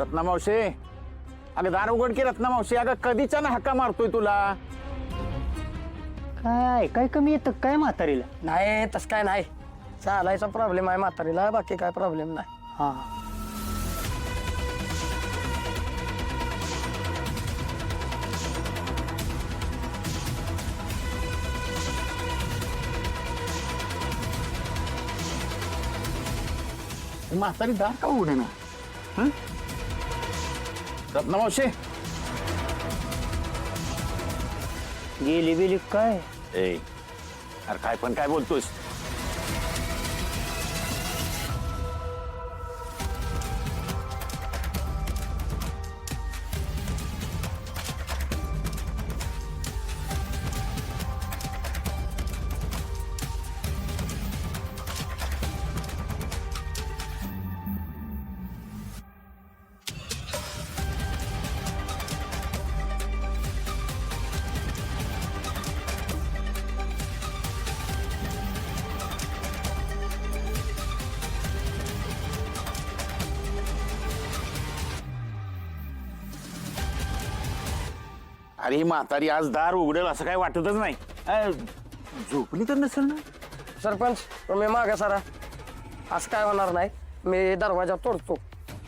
रत्ना मावशी, अगं दार उघड की रत्ना मावशी. अगं कधीच्या ना हक्का मारतोय तुला. काय कमी येतं काय म्हातारीला? नाही तसं काय नाही, चालायचा प्रॉब्लेम आहे म्हातारीला, बाकी काय प्रॉब्लेम नाही. हा म्हातारी दार का उघडे ना? रत्ना मावशी, गेली बिली काय? ए अरे काय पण काय बोलतोस? अरे ही म्हातारी आज दार उघडेल असं काय वाटतच नाही. झोपली तर नसेल ना? सरपंच तुम्ही मागा सारा, असं काय होणार नाही. मी दरवाजा तोडतो,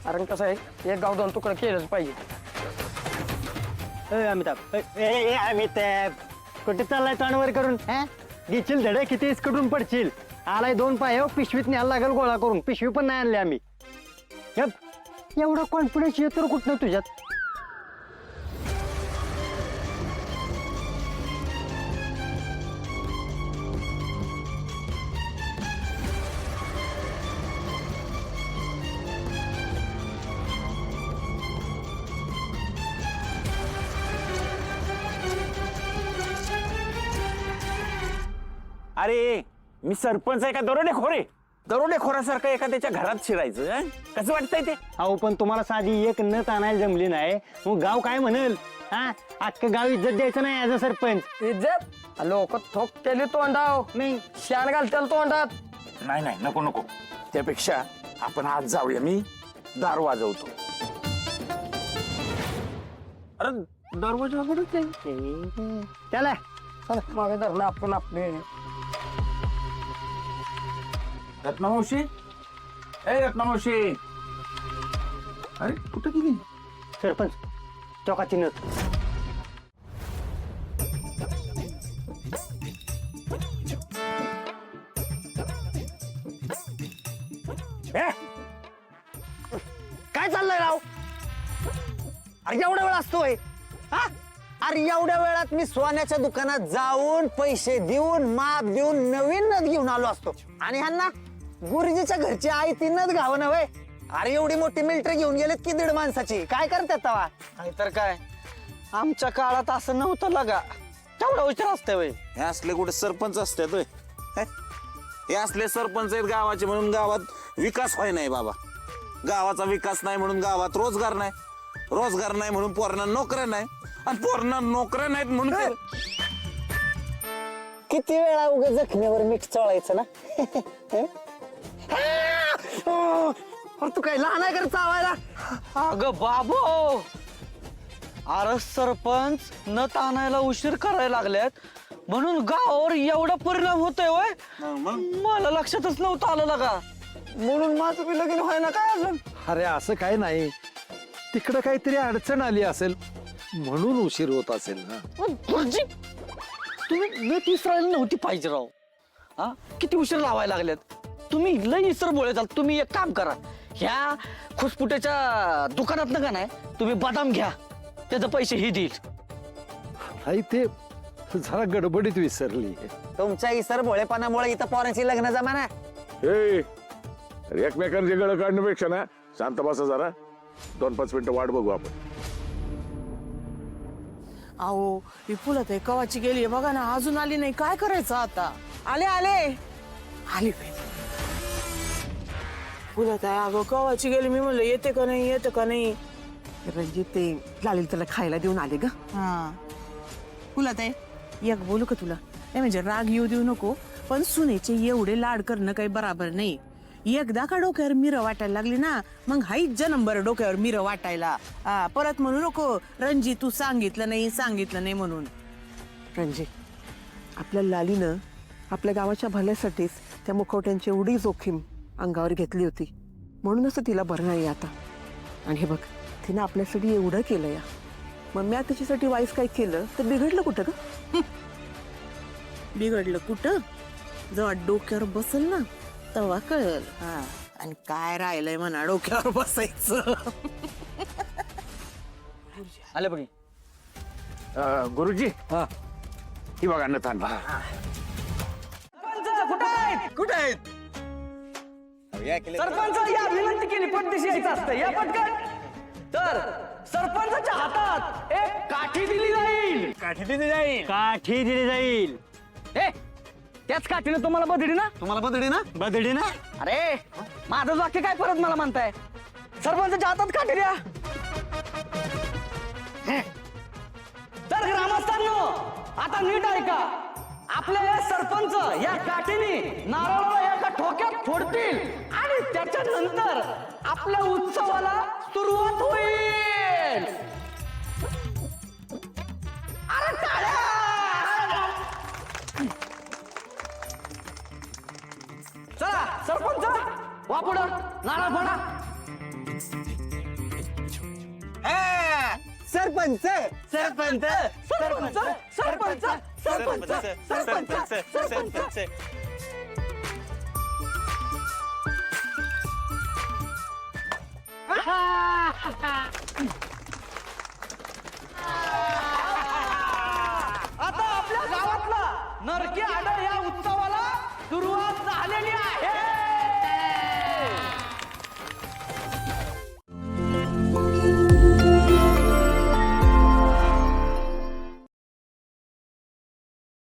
कारण कसं आहे, एक गाव दोन तुकडं केलंच पाहिजे. अमिताभ अमिताभ कुठे चाललाय तोंडवर करून? घेशील धडे किती इसकडून पडशील. आलाय 2 पाय पिशवीत न्यायला लागेल गोळा करून. पिशवी पण नाही आणली आम्ही. एवढा कॉन्फिडन्स येतो कुठनं तुझ्यात? अरे मी सरपंच आहे का दरोडेखोर आहे? दरोडेखोरासारखं एखाद्याच्या घरात शिरायचं कसं वाटतंय ते? अहो पण तुम्हाला साधी एक नथ आणायला जमली नाही, मग गाव काय म्हणेल? अख्खं गाव इज्जत द्यायचं नाही ऍज अ सरपंच. इज्जत लोक थोक केली तोंडाव, नाही शान घालतील तोंडात. नाही नाही, नको नको. त्यापेक्षा आपण आज जाऊया, मी दार वाजवतो. अरे दरवाजा उघडच आहे. त्याला चला मागे धरणं आपण आपले. रत्ना मावशी, ए रत्ना मावशी, अरे कुठं गेली? सरपंच चौकाची नथ. काय चाललंय राव? अरे एवढा वेळ असतोय? हा अरे एवढ्या वेळात मी सोन्याच्या दुकानात जाऊन पैसे देऊन माप देऊन नवीन नथ घेऊन आलो असतो, आणि ह्यांना गुरुजीच्या घरची आई ती नथ घावं नव्हे. अरे एवढी मोठी मिलिटरी घेऊन गेलेत की 1.5 माणसाची, काय करतात तवा? नाहीतर काय, आमच्या काळात असं नव्हतं लगा. तेवढा विचार असते वय. हे असले कुठे सरपंच असतात होय? हे असले सरपंच आहेत गावाचे म्हणून गावात विकास व्हाय नाही बाबा. गावाचा विकास नाही म्हणून गावात रोजगार नाही, रोजगार नाही म्हणून पोरांना नोकऱ्या नाही, आणि पोरांना नोकऱ्या नाहीत म्हणून किती वेळा उगा जखमेवर मीठ चोळायचं ना. अरे तू काय लहान आहे का चावायला? अगं बाबो, अरे सरपंच नथ आणायला उशीर करायला लागल्यात म्हणून गावावर एवढा परिणाम होतोय वय. मला लक्षातच नव्हतं आलं लगा. म्हणून माझं बी लगीन व्हाय ना काय अजून? अरे असं काय नाही, तिकडं काहीतरी अडचण आली असेल म्हणून उशीर होत असेल ना. गुरुजी, तुम्ही नथ विसरायला नव्हती पाहिजे राव. हा किती उशीर लावायला लागल्यात तुम्ही, लय इसर बोलत आहात. तुम्ही एक काम करा, ह्या खुसपुट्याच्या दुकानात का नाही तुम्ही बदाम घ्या, त्याचे पैसे ही देईल. आई ते जरा गडबडीत विसरली. तुमच्या इसर भोळेपणामुळे इथं पोरांची लग्न जमाना. एकमेकांचे गळ काढण्यापेक्षा ना शांत बसा जरा, 2-5 मिनिटं वाट बघू आपण. अहो ही फुलं ते कवाची गेली बघा ना, अजून आली नाही. काय करायचं आता? आले आले आली फुलं आहे. अगं कवाची गेली, मी म्हणलं येते का नाही येते का नाही. रणजित ते लालील त्याला खायला देऊन आले ग. हा फुलं आहे. एक बोलू का तुला? नाही म्हणजे राग येऊ देऊ नको, पण सुनेचे एवढे लाड करणं काही बराबर नाही. एकदा का डोक्यावर मिरं वाटायला लागली ना मग हाईच जन्मभर डोक्यावर मिरं वाटायला. परत म्हणू नको रणजी तू सांगितलं नाही म्हणून. रणजी, आपल्या लालीनं आपल्या गावाच्या भल्यासाठीच त्या मुखवट्यांची एवढी जोखीम अंगावर घेतली होती, म्हणूनच तिला बरं नाही आता. आणि हे बघ, तिनं आपल्यासाठी एवढं केलं या, मग मी त्याच्यासाठी वाईस काय केलं तर बिघडलं कुठं का? बिघडलं कुठं? जेव्हा डोक्यावर बसल ना तेव्हा कळल. आणि काय राहिलंय म्हणा डोक्यावर बसायचं. आले बघी. गुरुजी ही बघा न थांबा. कुठे आहेत? सरपंच या विनंती केली पटदिशी यायचं असतं. या पटकन. तर सरपंचाच्या हातात एक काठी दिली जाईल. काठी दिली जाईल. ए त्याच काठीने तुम्हाला बदडी ना. तुम्हाला बदडी ना. अरे माझं वाक्य काय परत मला म्हणताय. सरपंचाच्या हातात काठी द्या. तर ग्रामस्थांनो आता नीट ऐका. आपले सरपंच या काठीने नारळाला एका ठोक्यात फोडतील आणि त्याच्यानंतर आपल्या उत्सवाला सुरुवात होईल. अरे टाळ्या. चला सरपंच वापुडा नारळ फोडा. सरपंच सरपंच सरपंच सरपंच सरपंच सरपंच सरपंच